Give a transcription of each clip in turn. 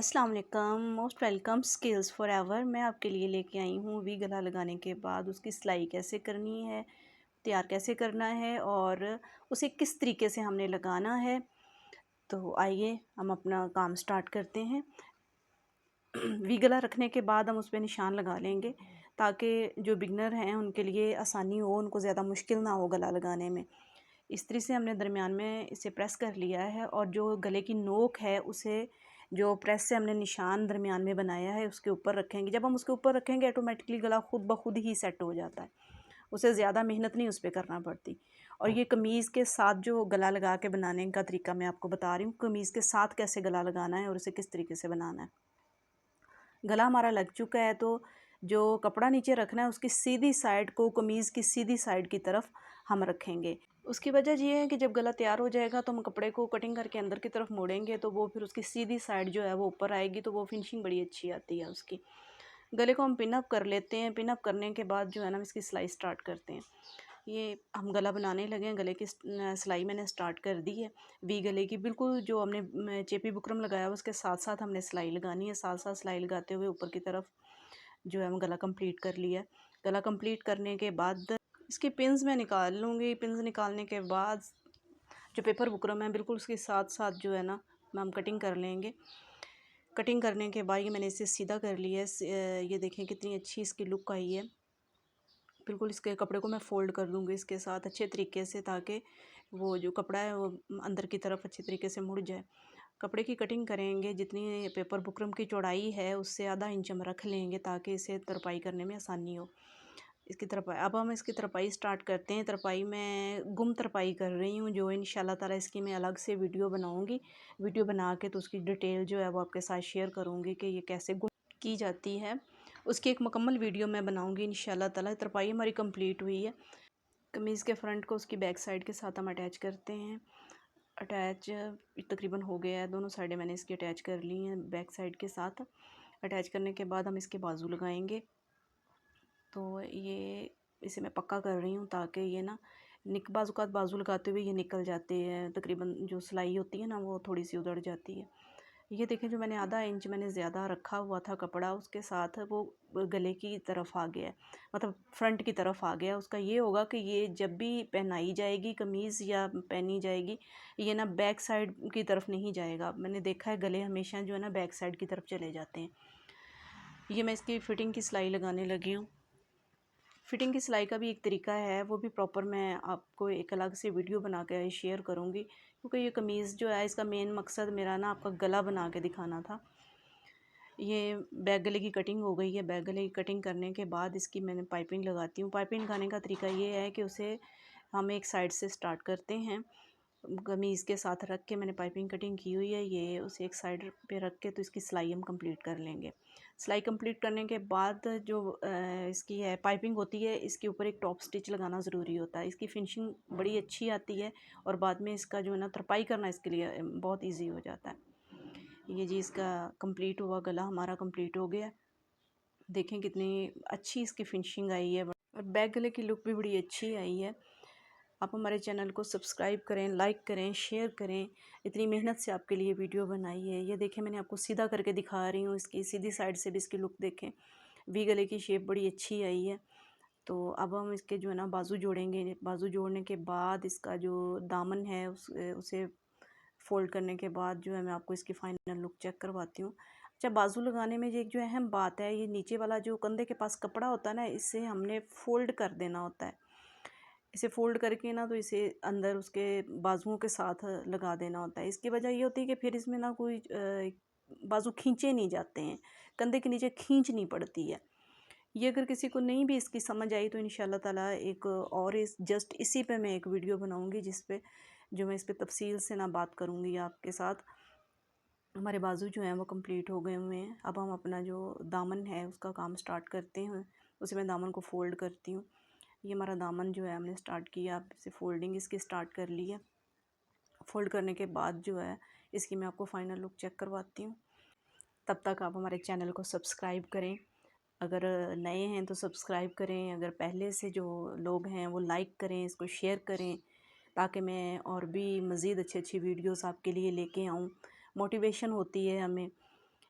अस्सलाम वालेकुम, most welcome skills for ever. मैं आपके लिए लेके आई हूँ वी गला लगाने के बाद उसकी सिलाई कैसे करनी है, तैयार कैसे करना है और उसे किस तरीके से हमने लगाना है। तो आइए हम अपना काम स्टार्ट करते हैं। वी गला रखने के बाद हम उस पर निशान लगा लेंगे ताकि जो बिगनर हैं उनके लिए आसानी हो, उनको ज़्यादा मुश्किल ना हो गला लगाने में। इस तरह से हमने दरमियान में इसे प्रेस कर लिया है और जो गले की नोक है उसे जो प्रेस से हमने निशान दरमियान में बनाया है उसके ऊपर रखेंगे। जब हम उसके ऊपर रखेंगे ऑटोमेटिकली गला खुद ब खुद ही सेट हो जाता है, उसे ज़्यादा मेहनत नहीं उस पर करना पड़ती। और ये कमीज़ के साथ जो गला लगा के बनाने का तरीका मैं आपको बता रही हूँ, कमीज़ के साथ कैसे गला लगाना है और उसे किस तरीके से बनाना है। गला हमारा लग चुका है तो जो कपड़ा नीचे रखना है उसकी सीधी साइड को कमीज़ की सीधी साइड की तरफ हम रखेंगे। उसकी वजह ये है कि जब गला तैयार हो जाएगा तो हम कपड़े को कटिंग करके अंदर की तरफ मोड़ेंगे तो वो फिर उसकी सीधी साइड जो है वो ऊपर आएगी, तो वो फिनिशिंग बड़ी अच्छी आती है उसकी। गले को हम पिन अप कर लेते हैं। पिन अप करने के बाद जो है ना इसकी सिलाई स्टार्ट करते हैं। ये हम गला बनाने लगे हैं, गले की सिलाई मैंने स्टार्ट कर दी है। वी गले की बिल्कुल जो हमने चेपी बुकरम लगाया उसके साथ साथ हमने सिलाई लगानी है। साथ साथ सिलाई लगाते हुए ऊपर की तरफ जो है हम गला कंप्लीट कर लिया है। गला कंप्लीट करने के बाद इसकी पिन्स मैं निकाल लूँगी। पिन्स निकालने के बाद जो पेपर बुकरम है बिल्कुल उसके साथ साथ जो है ना हम कटिंग कर लेंगे। कटिंग करने के बाद ये मैंने इसे सीधा कर लिया है। ये देखें कितनी अच्छी इसकी लुक आई है। बिल्कुल इसके कपड़े को मैं फ़ोल्ड कर दूँगी इसके साथ अच्छे तरीके से, ताकि वो जो कपड़ा है वो अंदर की तरफ अच्छे तरीके से मुड़ जाए। कपड़े की कटिंग करेंगे, जितनी पेपर बुकरम की चौड़ाई है उससे आधा इंच हम रख लेंगे ताकि इसे तरपाई करने में आसानी हो। इसकी तरपाई अब हम इसकी तरपाई स्टार्ट करते हैं। तरपाई मैं गुम तरपाई कर रही हूँ, जो इंशाल्लाह ताला इसकी मैं अलग से वीडियो बनाऊँगी। वीडियो बना के तो उसकी डिटेल जो है वो आपके साथ शेयर करूँगी कि ये कैसे गुम की जाती है। उसकी एक मुकम्मल वीडियो मैं बनाऊँगी इंशाल्लाह ताला। तरपाई हमारी कंप्लीट हुई है। कमीज़ के फ्रंट को उसकी बैक साइड के साथ हम अटैच करते हैं। अटैच तकरीबन हो गया है, दोनों साइडें मैंने इसकी अटैच कर ली हैं बैक साइड के साथ। अटैच करने के बाद हम इसके बाजू लगाएंगे। तो ये इसे मैं पक्का कर रही हूँ ताकि ये ना बाजू बाजू लगाते हुए ये निकल जाते हैं, तकरीबन जो सिलाई होती है ना वो थोड़ी सी उधड़ जाती है। ये देखें जो मैंने आधा इंच मैंने ज़्यादा रखा हुआ था कपड़ा, उसके साथ वो गले की तरफ आ गया है, मतलब फ्रंट की तरफ आ गया। उसका ये होगा कि ये जब भी पहनाई जाएगी कमीज़ या पहनी जाएगी ये ना बैक साइड की तरफ नहीं जाएगा। मैंने देखा है गले हमेशा जो है ना बैक साइड की तरफ चले जाते हैं। ये मैं इसकी फ़िटिंग की सिलाई लगाने लगी हूँ। फ़िटिंग की सिलाई का भी एक तरीका है, वो भी प्रॉपर मैं आपको एक अलग से वीडियो बना के शेयर करूँगी, क्योंकि ये कमीज़ जो है इसका मेन मकसद मेरा ना आपका गला बना के दिखाना था। ये बैक गले की कटिंग हो गई है। बैक गले की कटिंग करने के बाद इसकी मैंने पाइपिंग लगाती हूँ। पाइपिंग लगाने का तरीका ये है कि उसे हम एक साइड से स्टार्ट करते हैं, कमीज़ के साथ रख के मैंने पाइपिंग कटिंग की हुई है। ये उसे एक साइड पे रख के तो इसकी सिलाई हम कंप्लीट कर लेंगे। सिलाई कंप्लीट करने के बाद जो इसकी है पाइपिंग होती है, इसके ऊपर एक टॉप स्टिच लगाना ज़रूरी होता है। इसकी फिनिशिंग बड़ी अच्छी आती है और बाद में इसका जो है ना तरपाई करना इसके लिए बहुत ईजी हो जाता है। ये जी इसका कंप्लीट हुआ, गला हमारा कंप्लीट हो गया। देखें कितनी अच्छी इसकी फिनिशिंग आई है और बैक गले की लुक भी बड़ी अच्छी आई है। आप हमारे चैनल को सब्सक्राइब करें, लाइक करें, शेयर करें। इतनी मेहनत से आपके लिए वीडियो बनाई है। ये देखें मैंने आपको सीधा करके दिखा रही हूँ, इसकी सीधी साइड से भी इसकी लुक देखें। वी गले की शेप बड़ी अच्छी आई है। तो अब हम इसके जो है ना बाजू जोड़ेंगे। बाजू जोड़ने के बाद इसका जो दामन है उसे फ़ोल्ड करने के बाद जो है मैं आपको इसकी फ़ाइनल लुक चेक करवाती हूँ। अच्छा, बाजू लगाने में ये एक जो अहम बात है, ये नीचे वाला जो कंधे के पास कपड़ा होता है ना, इसे हमने फ़ोल्ड कर देना होता है। इसे फ़ोल्ड करके ना तो इसे अंदर उसके बाजुओं के साथ लगा देना होता है। इसकी वजह ये होती है कि फिर इसमें ना कोई बाजू खींचे नहीं जाते हैं, कंधे के नीचे खींच नहीं पड़ती है। ये अगर किसी को नहीं भी इसकी समझ आई तो इंशाल्लाह ताला एक और इस जस्ट इसी पे मैं एक वीडियो बनाऊंगी जिस पे जो मैं इस पे तफसील से ना बात करूंगी आपके साथ। हमारे बाजू जो हैं वो कंप्लीट हो गए हुए हैं। अब हम अपना जो दामन है उसका काम स्टार्ट करते हैं। उसे मैं दामन को फ़ोल्ड करती हूँ। ये हमारा दामन जो है हमने स्टार्ट किया, आप इसे फ़ोल्डिंग इसकी स्टार्ट कर ली है। फ़ोल्ड करने के बाद जो है इसकी मैं आपको फ़ाइनल लुक चेक करवाती हूँ। तब तक आप हमारे चैनल को सब्सक्राइब करें। अगर नए हैं तो सब्सक्राइब करें, अगर पहले से जो लोग हैं वो लाइक करें, इसको शेयर करें ताकि मैं और भी मज़ीद अच्छी अच्छी वीडियोस आपके लिए लेके आऊँ। मोटिवेशन होती है हमें।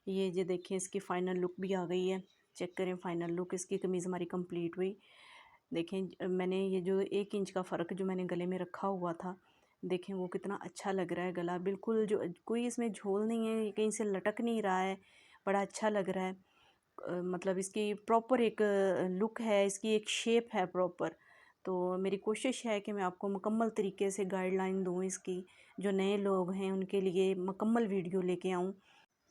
ये जो देखिए इसकी फ़ाइनल लुक भी आ गई है। चेक करें फ़ाइनल लुक, इसकी कमीज़ हमारी कंप्लीट हुई। देखें मैंने ये जो 1 इंच का फ़र्क जो मैंने गले में रखा हुआ था, देखें वो कितना अच्छा लग रहा है गला, बिल्कुल जो कोई इसमें झोल नहीं है, कहीं से लटक नहीं रहा है, बड़ा अच्छा लग रहा है। मतलब इसकी प्रॉपर एक लुक है, इसकी एक शेप है प्रॉपर। तो मेरी कोशिश है कि मैं आपको मुकम्मल तरीके से गाइडलाइन दूँ इसकी, जो नए लोग हैं उनके लिए मुकम्मल वीडियो लेके आऊँ।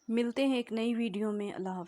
मिलते हैं एक नई वीडियो में। अल्लाह हाफ़िज़।